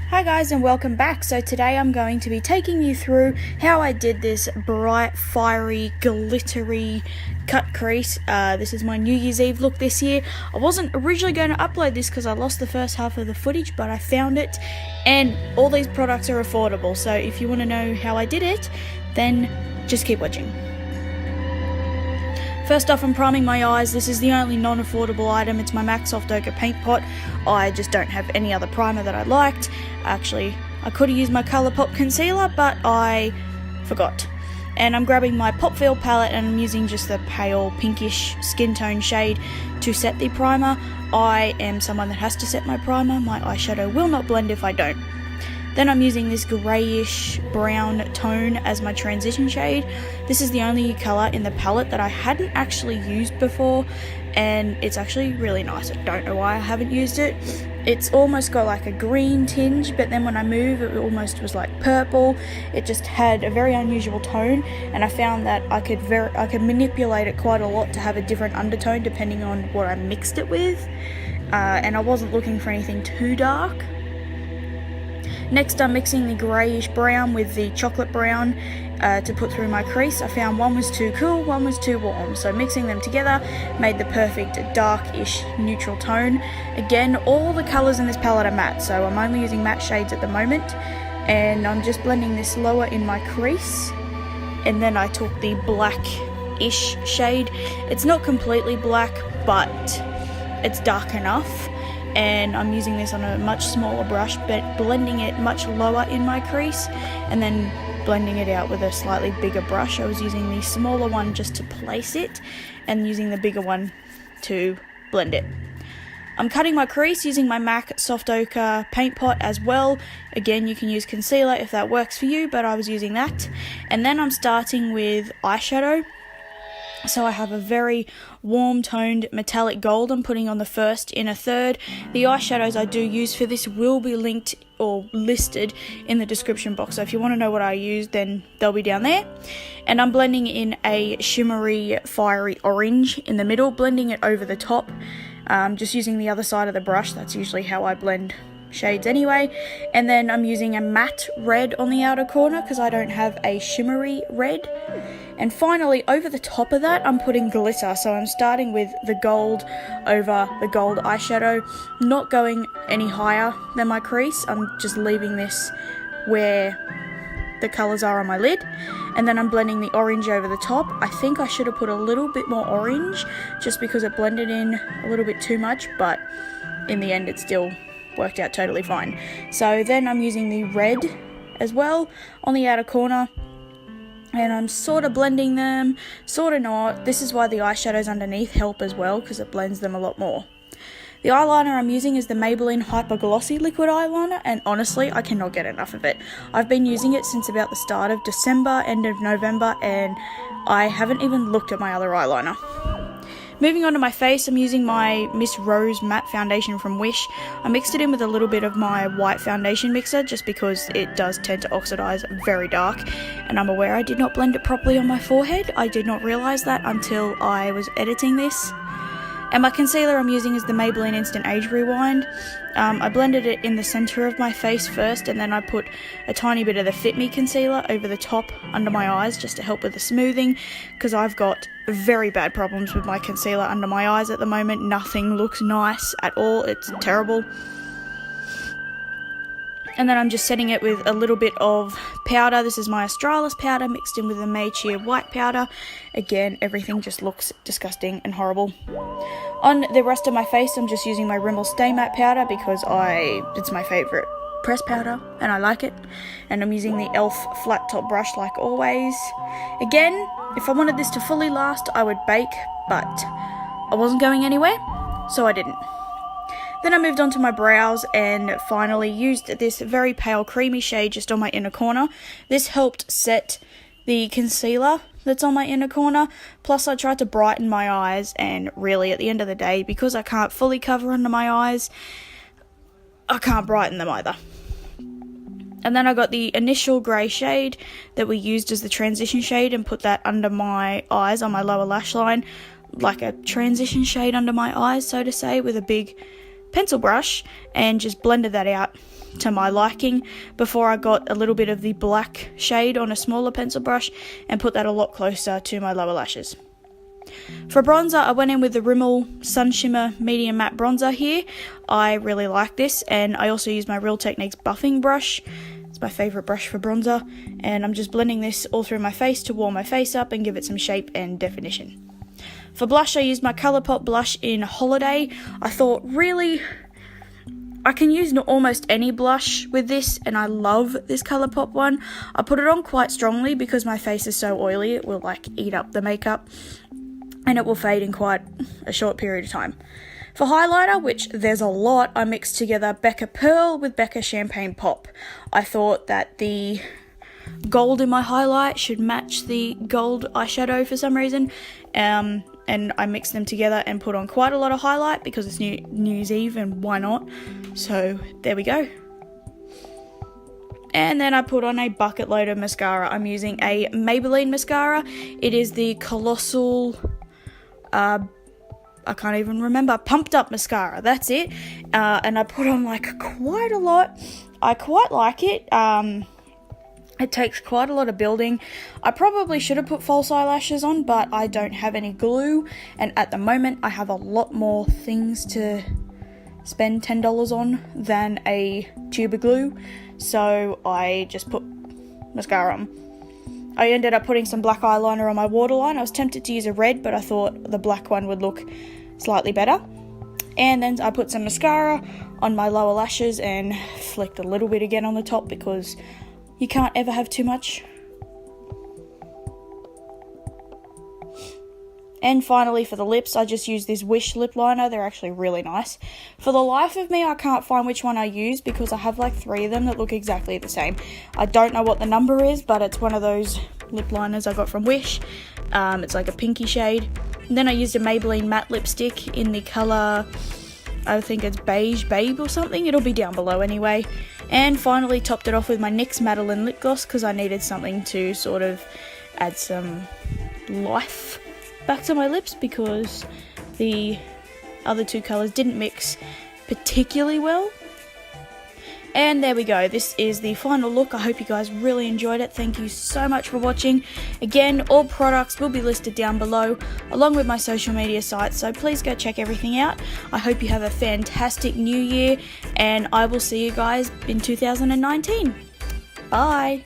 Hi guys and welcome back. So today I'm going to be taking you through how I did this bright, fiery, glittery cut crease. This is my New Year's Eve look this year. I wasn't originally going to upload this because I lost the first half of the footage, but I found it and all these products are affordable. So if you want to know how I did it, then just keep watching. First off, I'm priming my eyes. This is the only non-affordable item. It's my M.A.C Soft Ochre Paintpot. I just don't have any other primer that I liked. Actually, I could have used my Colourpop concealer, but I forgot. And I'm grabbing my Popfeel palette and I'm using just the pale pinkish skin tone shade to set the primer. I am someone that has to set my primer. My eyeshadow will not blend if I don't. Then I'm using this greyish brown tone as my transition shade. This is the only colour in the palette that I hadn't actually used before, and it's actually really nice. I don't know why I haven't used it. It's almost got like a green tinge, but then when I move it almost was like purple. It just had a very unusual tone, and I found that I could manipulate it quite a lot to have a different undertone depending on what I mixed it with, and I wasn't looking for anything too dark. Next, I'm mixing the greyish brown with the chocolate brown to put through my crease. I found one was too cool, one was too warm, so mixing them together made the perfect dark-ish neutral tone. Again, all the colours in this palette are matte, so I'm only using matte shades at the moment, and I'm just blending this lower in my crease. And then I took the black-ish shade. It's not completely black, but it's dark enough. And I'm using this on a much smaller brush, but blending it much lower in my crease and then blending it out with a slightly bigger brush. I was using the smaller one just to place it and using the bigger one to blend it. I'm cutting my crease using my M.A.C Soft Ochre Paintpot as well. Again, you can use concealer if that works for you, but I was using that. And then I'm starting with eyeshadow. So I have a very warm toned metallic gold I'm putting on the first inner third. The eyeshadows I do use for this will be linked or listed in the description box, so if you want to know what I use, then they'll be down there. And I'm blending in a shimmery fiery orange in the middle, blending it over the top, just using the other side of the brush. That's usually how I blend shades anyway. And then I'm using a matte red on the outer corner because I don't have a shimmery red. And finally, over the top of that, I'm putting glitter. So I'm starting with the gold over the gold eyeshadow, not going any higher than my crease. I'm just leaving this where the colours are on my lid. And then I'm blending the orange over the top. I think I should have put a little bit more orange just because it blended in a little bit too much, but in the end it still worked out totally fine. So then I'm using the red as well on the outer corner, and I'm sort of blending them, sort of not. This is why the eyeshadows underneath help as well, because it blends them a lot more. The eyeliner I'm using is the Maybelline Hyperglossy liquid eyeliner, and honestly, I cannot get enough of it. I've been using it since about the start of December, end of November, and I haven't even looked at my other eyeliner. Moving on to my face, I'm using my Miss Rose matte foundation from Wish. I mixed it in with a little bit of my white foundation mixer just because it does tend to oxidize very dark, and I'm aware I did not blend it properly on my forehead. I did not realize that until I was editing this. And my concealer I'm using is the Maybelline Instant Age Rewind. I blended it in the center of my face first, and then I put a tiny bit of the Fit Me Concealer over the top under my eyes just to help with the smoothing, because I've got very bad problems with my concealer under my eyes at the moment. Nothing looks nice at all. It's terrible. And then I'm just setting it with a little bit of powder. This is my Australis powder mixed in with the Maycheer white powder. Again, everything just looks disgusting and horrible. On the rest of my face, I'm just using my Rimmel Stay Matte powder because it's my favourite pressed powder and I like it. And I'm using the e.l.f. flat top brush like always. Again, if I wanted this to fully last, I would bake, but I wasn't going anywhere, so I didn't. Then I moved on to my brows and finally used this very pale creamy shade just on my inner corner. This helped set the concealer that's on my inner corner, plus I tried to brighten my eyes, and really at the end of the day, because I can't fully cover under my eyes, I can't brighten them either. And then I got the initial grey shade that we used as the transition shade and put that under my eyes on my lower lash line, like a transition shade under my eyes, so to say, with a big pencil brush and just blended that out to my liking before I got a little bit of the black shade on a smaller pencil brush and put that a lot closer to my lower lashes. For bronzer, I went in with the Rimmel Sun Shimmer Medium Matte Bronzer here. I really like this, and I also use my Real Techniques buffing brush. It's my favourite brush for bronzer, and I'm just blending this all through my face to warm my face up and give it some shape and definition. For blush, I used my Colourpop blush in Holiday. I thought, really, I can use almost any blush with this, and I love this Colourpop one. I put it on quite strongly because my face is so oily, it will like eat up the makeup, and it will fade in quite a short period of time. For highlighter, which there's a lot, I mixed together Becca Pearl with Becca Champagne Pop. I thought that the gold in my highlight should match the gold eyeshadow for some reason, and I mixed them together and put on quite a lot of highlight because it's New Year's Eve and why not. So there we go. And then I put on a bucket load of mascara. I'm using a Maybelline mascara. It is the Colossal, I can't even remember, Pumped Up mascara, that's it. And I put on like quite a lot. I quite like it. It takes quite a lot of building. I probably should have put false eyelashes on, but I don't have any glue, and at the moment I have a lot more things to spend $10 on than a tube of glue, so I just put mascara on. I ended up putting some black eyeliner on my waterline. I was tempted to use a red, but I thought the black one would look slightly better. And then I put some mascara on my lower lashes and flicked a little bit again on the top because you can't ever have too much. And finally, for the lips, I just used this Wish lip liner. They're actually really nice. For the life of me, I can't find which one I use because I have like 3 of them that look exactly the same. I don't know what the number is, but it's one of those lip liners I got from Wish. It's like a pinky shade. And then I used a Maybelline matte lipstick in the colour, I think it's Beige Babe or something. It'll be down below anyway. And finally topped it off with my NYX Madeline lip gloss because I needed something to sort of add some life back to my lips because the other 2 colours didn't mix particularly well. And there we go, this is the final look. I hope you guys really enjoyed it. Thank you so much for watching. Again, all products will be listed down below along with my social media sites, so please go check everything out. I hope you have a fantastic new year, and I will see you guys in 2019. Bye!